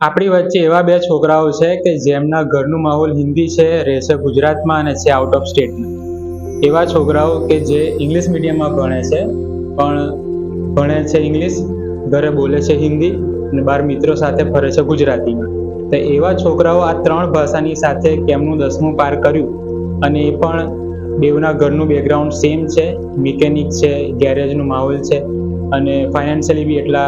આપણી વચ્ચે એવા બે છોકરાઓ છે કે જેમના ઘરનું માહોલ હિન્દી છે, રહે છે ગુજરાતમાં અને છે આઉટ ઓફ સ્ટેટમાં. એવા છોકરાઓ કે જે ઇંગ્લિશ મીડિયમમાં ભણે છે, પણ ભણે છે ઇંગ્લિશ, ઘરે બોલે છે હિન્દી અને બહાર મિત્રો સાથે ફરે છે ગુજરાતીમાં. તો એવા છોકરાઓ આ 3 ભાષાની સાથે કેમનું 10મું પાર કર્યું, અને એ પણ બેવના ઘરનું બેકગ્રાઉન્ડ સેમ છે, મિકેનિક છે, ગેરેજનો માહોલ છે અને ફાઇનાન્શિયલી બી એટલા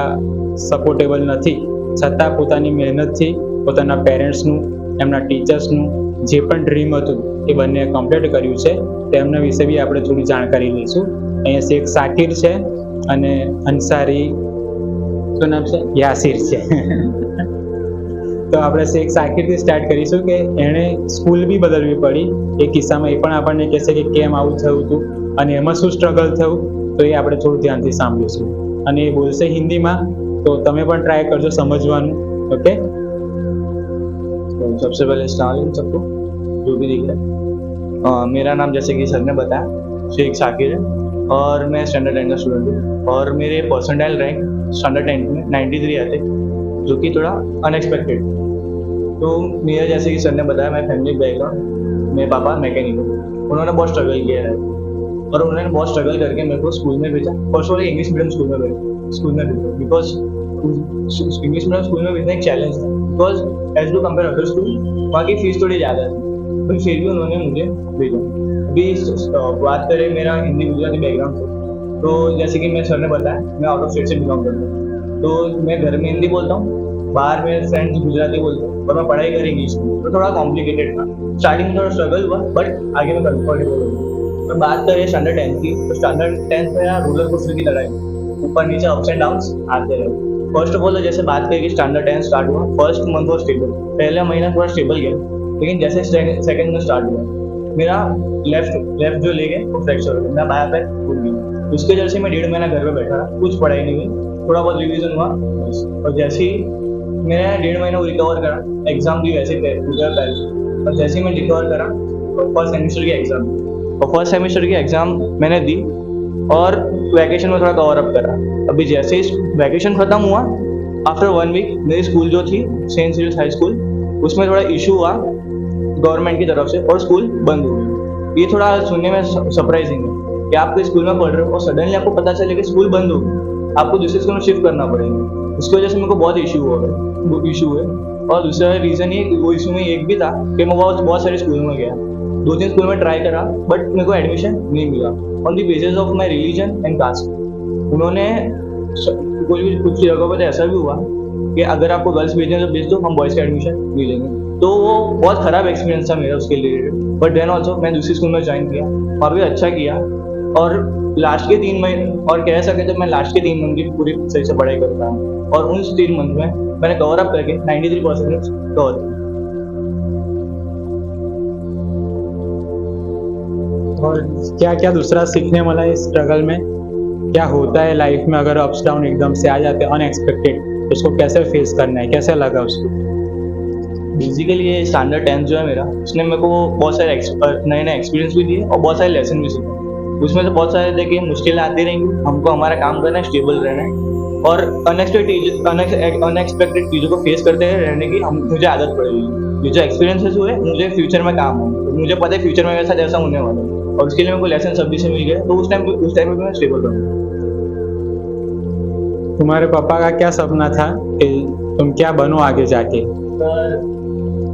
સપોર્ટેબલ નથી, છતાં પોતાની મહેનતથી પોતાના પેરેન્ટ્સનું, એમના ટીચર્સનું જે પણ ડ્રીમ હતું એ બંને કમ્પ્લીટ કર્યું છે. તેમના વિશે બી આપણે થોડી જાણકારી લઈશું. અહીંયા શેખ સાકિર છે અને અંસારી, શું નામ છે, યાસિર છે. તો આપણે શેખ સાકિરથી સ્ટાર્ટ કરીશું કે એણે સ્કૂલ બી બદલવી પડી. એ કિસ્સામાં એ પણ આપણને કહેશે કે કેમ આવું થયું હતું અને એમાં શું સ્ટ્રગલ થયું, તો એ આપણે થોડું ધ્યાનથી સાંભળીશું. અને એ બોલશે હિન્દીમાં, तो तमें पण ट्राई करजो समझवानुं. ओके, तो सबसे पहले अस्सलाम वालेकुम सबको जो भी दिख रहा है। मेरा नाम जैसे कि सर ने बताया शेख साकिर है और मैं स्टैंडर्ड 10 का स्टूडेंट हूँ और मेरे परसेंटाइल रैंक स्टैंडर्ड 10 में 93 आते, जो कि थोड़ा अनएक्सपेक्टेड। तो मेरा जैसे कि सर ने बताया, मैं फैमिली बैकग्राउंड, मेरे पापा मैकेनिक है, उन्होंने बहुत स्ट्रगल किया है और उन्होंने बहुत स्ट्रगल करके मेरे को स्कूल में भेजा। First of all English medium school में भेजा बिकॉज इंग्लिश मीडियम स्कूल में भेजना एक चैलेंज था, because as to compare other school वहाँ की फीस थोड़ी ज़्यादा थी, पर फिर भी उन्होंने मुझे भेजा। अभी बात करें मेरा हिंदी गुजराती बैकग्राउंड से, तो जैसे कि मैं सर ने बताया मैं आउट ऑफ स्टेट से बिलोंग करता हूँ, तो मैं घर में हिंदी बोलता हूँ, बाहर मेरे फ्रेंड्स गुजराती बोलते हैं और मैं पढ़ाई कर इंग्लिश में, तो थोड़ा कॉम्प्लिकेटेड था। स्टार्टिंग में थोड़ा स्ट्रगल हुआ, बट आगे मैं कंफर्टेबल हो गया। तो बात करें स्टैंडर्ड 10 की, तो स्टैंडर्ड 10 में यार रोलर कोस्टर की लड़ाई, ऊपर नीचे अप्स एंड डाउन्स आते रहे। फर्स्ट ऑफ ऑल जैसे बात करें कि स्टैंडर्ड 10 स्टार्ट हुआ, फर्स्ट मंथ वॉज स्टेबल, पहला महीना थोड़ा स्टेबल गया, लेकिन जैसे सेकंड में स्टार्ट हुआ मेरा लेफ्ट जो लेग है वो फ्रैक्चर हो गया, मेरा बायां पैर टूट गया। उसके वजह से मैं 1.5 महीना घर में बैठा रहा, कुछ पढ़ाई नहीं हुई, थोड़ा बहुत रिवीजन हुआ बस। और जैसे ही मैं 1.5 महीना को रिकवर करा, एग्जाम दी वैसे पहले, और जैसे ही मैं रिकवर करा तो फर्स्ट सेमेस्टर की एग्जाम, और फर्स्ट सेमेस्टर की एग्जाम मैंने दी और वैकेशन में थोड़ा कवर अप करा। अभी जैसे ही वैकेशन खत्म हुआ, आफ्टर 1 वीक मेरी स्कूल जो थी सेंट सीरियस हाई स्कूल, उसमें थोड़ा इशू हुआ गवर्नमेंट की तरफ से और स्कूल बंद हो गई। ये थोड़ा सुनने में सरप्राइजिंग है कि आप कोई स्कूल में पढ़ रहे हो और सडनली आपको पता चले कि स्कूल बंद हो गई, आपको दूसरे स्कूल में शिफ्ट करना पड़ेगा। उसकी वजह से मेरे को बहुत इशू हुए। और दूसरा रीज़न ये, वो इशू में एक भी था कि मैं बहुत सारे स्कूल में गया, 2-3 स्कूल में ट्राई करा, बट मेरे को एडमिशन नहीं मिला on the basis of my religion and caste. उन्होंने कुछ जगहों पर ऐसा भी हुआ कि अगर आपको गर्ल्स भेजें तो भेज दो, हम बॉयज़ का एडमिशन ले लेंगे। तो वो बहुत ख़राब एक्सपीरियंस था मेरा उसके लिए। बट देन ऑल्सो मैं दूसरी स्कूल में ज्वाइन किया और भी अच्छा किया, और लास्ट के 3 महीने, और कह सके तो मैं लास्ट के 3 मंथ की पूरी सही से पढ़ाई करता हूँ, और उन 3 मंथ में मैंने कवर अप करके 93% कवर किया। और क्या क्या दूसरा सीखने वाला है इस स्ट्रगल में? क्या होता है लाइफ में अगर अप्स डाउन एकदम से आ जाते हैं अनएक्सपेक्टेड, उसको कैसे फेस करना है, कैसे लगा उसको? बेसिकली ये स्टैंडर्ड 10 जो है मेरा, उसने मेरे को बहुत सारे नए नए एक्सपीरियंस भी दिए और बहुत सारे लेसन भी सीखे। उसमें से बहुत सारे देखिए मुश्किलें आती रहेंगी, हमको हमारा काम करना है, स्टेबल रहना है और अनएक्सपेक्टेड चीज़ों को फेस करते रहने की मुझे आदत पड़ेगी। ये जो एक्सपीरियंसेस हुए मुझे फ्यूचर में काम हो, मुझे पता है फ्यूचर में मेरे साथ ऐसा होने वाला है, और उसके लिए मेरे को लेसन सभी से मिल गए, तो उस टाइम में मैं स्टेबल रहूँगा। तुम्हारे पापा का क्या सपना था कि तुम क्या बनो आगे जाके?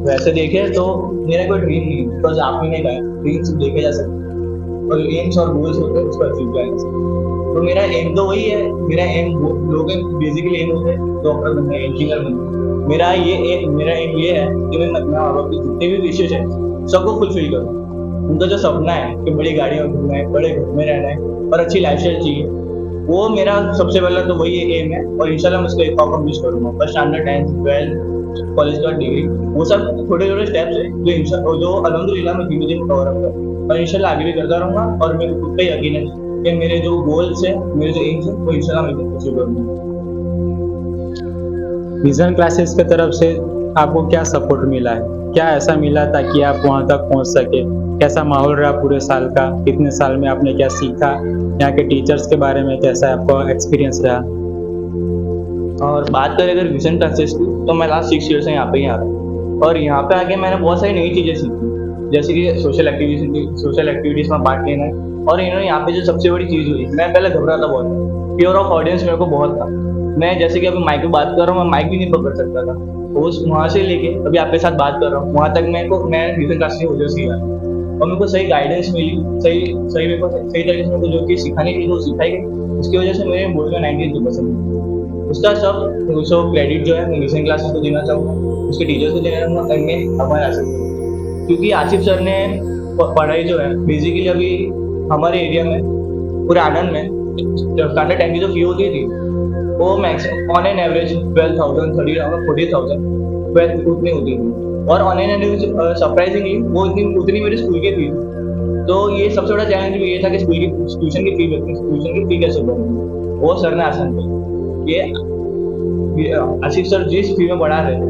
वैसे देखे तो मेरा कोई ड्रीम नहीं, बिकॉज आपने नहीं कहा ड्रीम्स देखे जा सकते और एम्स और गोल्स होते हैं उसको अचीव करने से। तो मेरा एम तो वही है, मेरा एम लोग बेसिकली एम होते हैं डॉक्टर बनना है, इंजीनियर बनना है। मेरा एम ये है कि मैं अपने माँ बाप की जितने भी विशेष है सबको फुलफिल करूँ। उनका जो सपना है कि बड़ी गाड़ियों में घूमना है, बड़े घर में रहना है और अच्छी लाइफस्टाइल चाहिए, वो मेरा सबसे पहला तो वही एम है, और इंशाल्लाह मैं उसको अकम्प्लिश करूँगा। बस स्टैंडर्ड 10, 12, कॉलेज का डिग्री, वो सब छोटे छोटे स्टेप्स है जो अल्हम्दुलिल्लाह मैं धीमे धीमे कवर अप कर, और इंशाल्लाह आगे भी करता रहूँगा। और मेरे को खुद का यकीन है कि मेरे जो गोल्स है, मेरे जो एम्स है, वो इंशाल्लाह मैं अचीव करूँगा। विजन क्लासेस की तरफ से आपको क्या सपोर्ट मिला है? क्या ऐसा मिला ताकि आप वहाँ तक पहुँच सके? कैसा माहौल रहा पूरे साल का? कितने साल में आपने क्या सीखा? यहाँ के टीचर्स के बारे में कैसा आपका एक्सपीरियंस रहा? और बात करें अगर विजन क्लासेस की, तो मैं लास्ट 6 ईयर से यहाँ पे ही आ रहा हूँ और यहाँ पे आके मैंने बहुत सारी नई चीज़ें सीखी, जैसे कि सोशल एक्टिविटीज़ में पार्ट लेना है। और इन्होंने यहाँ पे जो सबसे बड़ी चीज़ हुई, मैं पहले घबराता बहुत था, फियर ऑफ ऑडियंस मेरे को बहुत था। मैं जैसे कि अभी माइक पे बात कर रहा हूँ, मैं माइक भी नहीं पकड़ सकता था। उस वहाँ से लेके अभी आपके साथ बात कर रहा हूँ, वहाँ तक मैं विजन क्लासेस की वजह से ही आया और मेरे को सही गाइडेंस मिली, सही सही मेरे को सही तरीके से मेरे को जो चीज़ सिखानी थी वो सिखाई गई। उसकी वजह से मेरे बोर्ड में 92%। उसका सब क्रेडिट जो है मैं विजन क्लासेस को देना चाहूँगा, उसके टीचर्स को देना चाहूँगा, एंड हमारे आसिफ सर, क्योंकि आसिफ सर ने पढ़ाई जो है बेसिकली अभी हमारे एरिया में पूरे आनंद में स्टैंडर्ड 10 की जो फी होती थी वो मैक्सिमम ऑन एन एवरेज 12,000 30,000 40,000 12 उतनी होती थी और ऑन एन एवरेज सरप्राइजिंगली वो उतनी मेरी स्कूल की थी। तो ये सबसे बड़ा चैलेंज भी ये था कि स्कूल की ट्यूशन की फी कैसे भरेंगे, वो सर ने आसान किया। ये आसिफ सर जिस फी में पढ़ा रहे थे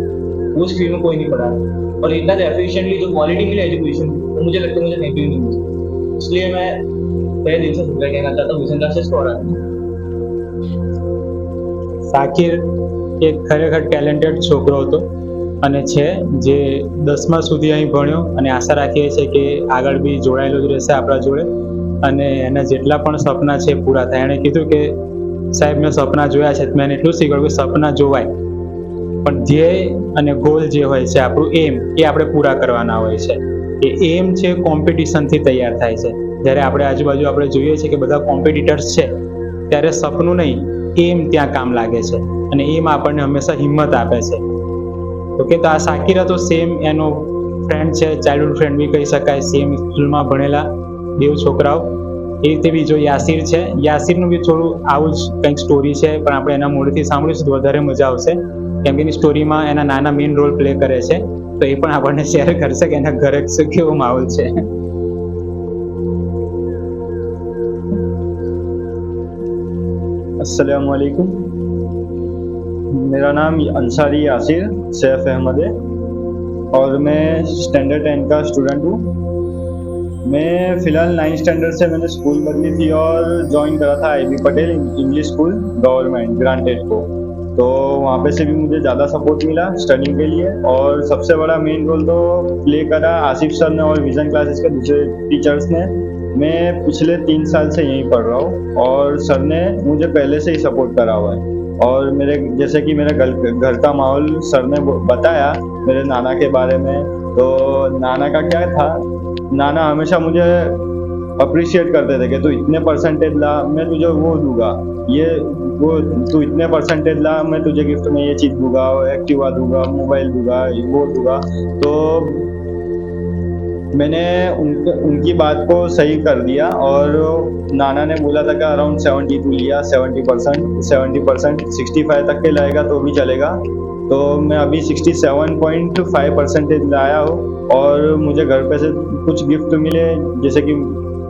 उस फी में कोई नहीं पढ़ा रहा और इतना एफिशिएंटली जो क्वालिटी मिली एजुकेशन की वो मुझे लगता है मुझे नहीं मिली। इसलिए मैं तहे दिल से शुक्रिया कहना चाहता हूँ विजन क्लासेस को और સાકિર એક ખરેખર ટેલેન્ટેડ છોકરો હતો અને છે જે 10મા સુધી અહીં ભણ્યો અને આશા રાખીએ છીએ કે આગળ બી જોડાયેલો જ રહેશે આપણા જોડે અને એના જેટલા પણ સપના છે પૂરા થાય. એણે કીધું કે સાહેબ મેં સપના જોયા છે, મેં એટલું શીખવાડ્યું કે સપના જોવાય પણ ધ્યેય અને ગોલ જે હોય છે આપણું એમ એ આપણે પૂરા કરવાના હોય છે. એ એમ છે કોમ્પિટિશનથી તૈયાર થાય છે. જ્યારે આપણે આજુબાજુ આપણે જોઈએ છીએ કે બધા કોમ્પિટિટર્સ છે ત્યારે સપનું નહીં એમ ત્યાં કામ લાગે છે અને એમ આપણને હંમેશા હિંમત આપે છે. ઓકે, તો આ સાકિર હતો, સેમ એનો ફ્રેન્ડ છે, ચાઇલ્ડહુડ ફ્રેન્ડ બી કહી શકાય, સેમ સ્કૂલમાં ભણેલા બેવ છોકરાઓ. એ રીતે બીજો યાસીર છે. યાસીરનું બી થોડું આવું જ કંઈક સ્ટોરી છે પણ આપણે એના મોઢેથી સાંભળીશું તો વધારે મજા આવશે કેમ કે એની સ્ટોરીમાં એના નાના મેઇન રોલ પ્લે કરે છે તો એ પણ આપણને શેર કરશે કે એના ઘરે કેવો માહોલ છે. अस्सलाम वालेकुम, मेरा नाम अंसारी यासिर सैफ अहमद है और मैं स्टैंडर्ड 10 का स्टूडेंट हूँ. मैं फ़िलहाल 9 स्टैंडर्ड से मैंने स्कूल बदली थी और ज्वाइन करा था IB Patel English school government granted को. तो वहाँ पे से भी मुझे ज़्यादा सपोर्ट मिला स्टडिंग के लिए और सबसे बड़ा मेन रोल तो प्ले करा आसिफ सर ने और विज़न क्लासेस के दूसरे टीचर्स ने. मैं पिछले 3 साल से यहीं पढ़ रहा हूँ और सर ने मुझे पहले से ही सपोर्ट करा हुआ है. और मेरे जैसे कि मेरे घर का माहौल सर ने बताया मेरे नाना के बारे में, तो नाना का क्या था, नाना हमेशा मुझे अप्रिशिएट करते थे कि तू इतने परसेंटेज ला मैं तुझे वो दूंगा, वो तू इतने परसेंटेज ला मैं तुझे गिफ्ट में ये चीज़ दूंगा, एक्टिवा दूंगा, मोबाइल दूंगा, वो दूंगा. तो मैंने उनकी बात को सही कर दिया और नाना ने बोला था कि अराउंड 72 लिया, 70%, 65 तक के लाएगा तो भी चलेगा. तो मैं अभी 67.5% लाया हूँ और मुझे घर पे से कुछ गिफ्ट मिले जैसे कि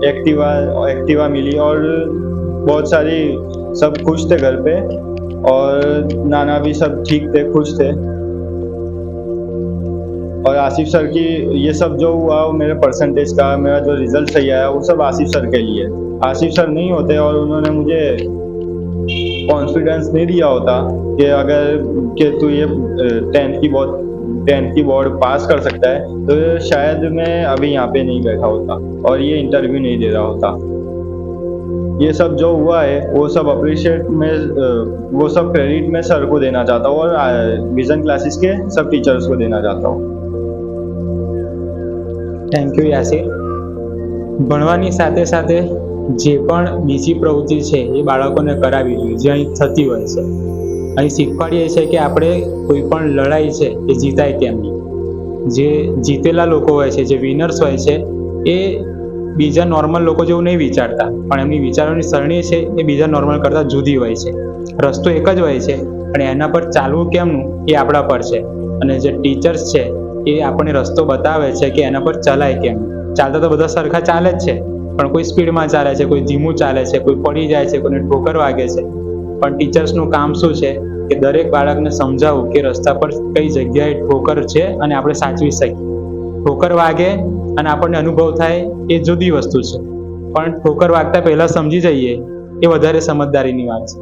एक्टिवा मिली और बहुत सारी, सब खुश थे घर पे और नाना भी सब ठीक थे, खुश थे. और आसिफ सर की ये सब जो हुआ वो मेरे परसेंटेज का, मेरा जो रिजल्ट सही आया वो सब आसिफ सर के लिए. आसिफ सर नहीं होते और उन्होंने मुझे कॉन्फिडेंस नहीं दिया होता कि अगर कि तू ये 10th की बोर्ड पास कर सकता है तो शायद मैं अभी यहाँ पे नहीं बैठा होता और ये इंटरव्यू नहीं दे रहा होता. ये सब जो हुआ है वो सब वो सब क्रेडिट मैं सर को देना चाहता हूँ और विज़न क्लासेस के सब टीचर्स को देना चाहता हूँ. Thank you Yasir. ભણવાની સાથે સાથે જે પણ બીજી પ્રવૃત્તિ છે એ બાળકોને કરાવવી જોઈએ જે અહીં થતી હોય છે. અહીં શીખવાડીએ છીએ કે આપણે કોઈ પણ લડાઈ છે એ જીતાય કેમ નહીં. જે જીતેલા લોકો હોય છે, જે વિનર્સ હોય છે એ બીજા નોર્મલ લોકો જેવું નહીં વિચારતા પણ એમની વિચારોની સરણી છે એ બીજા નોર્મલ કરતાં જુદી હોય છે. રસ્તો એક જ હોય છે પણ એના પર ચાલવું કેમનું એ આપણા પર છે અને જે ટીચર્સ છે એ આપણને રસ્તો બતાવે છે કે એના પર ચલાય કેમ. ચાલતા તો બધા સરખા ચાલે જ છે પણ કોઈ સ્પીડમાં ચાલે છે, કોઈ ધીમું ચાલે છે, કોઈ પડી જાય છે, કોઈને ઠોકર વાગે છે. પણ ટીચર્સનું કામ શું છે કે દરેક બાળકને સમજાવવું કે રસ્તા પર કઈ જગ્યાએ ઠોકર છે અને આપણે સાચવી શકીએ. ઠોકર વાગે અને આપણને અનુભવ થાય એ જુદી વસ્તુ છે પણ ઠોકર વાગતા પહેલાં સમજી જઈએ એ વધારે સમજદારીની વાત છે.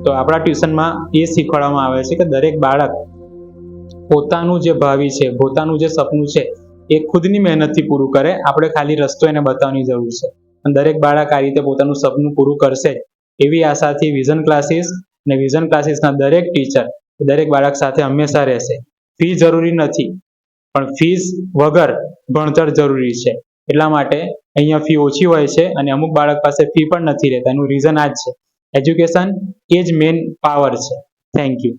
તો આપણા ટ્યુશનમાં એ શીખવાડવામાં આવે છે કે દરેક બાળક પોતાનું જે ભાવિ છે, પોતાનું જે સપનું છે એ ખુદની મહેનતથી પૂરું કરે. આપણે ખાલી રસ્તો એને બતાવવાની જરૂર છે. અને દરેક બાળક આ રીતે પોતાનું સપનું પૂરું કરશે એવી આશાથી વિઝન ક્લાસીસ અને વિઝન ક્લાસીસના દરેક ટીચર દરેક બાળક સાથે હંમેશા રહેશે. ફી જરૂરી નથી, પણ ફીસ વગર ભણતર જરૂરી છે. એટલા માટે અહીંયા ફી ઓછી હોય છે અને અમુક બાળક પાસે ફી પણ નથી રહેતા. એનું રીઝન આ જ છે. એજ્યુકેશન એ જ મેઇન પાવર છે. Thank you.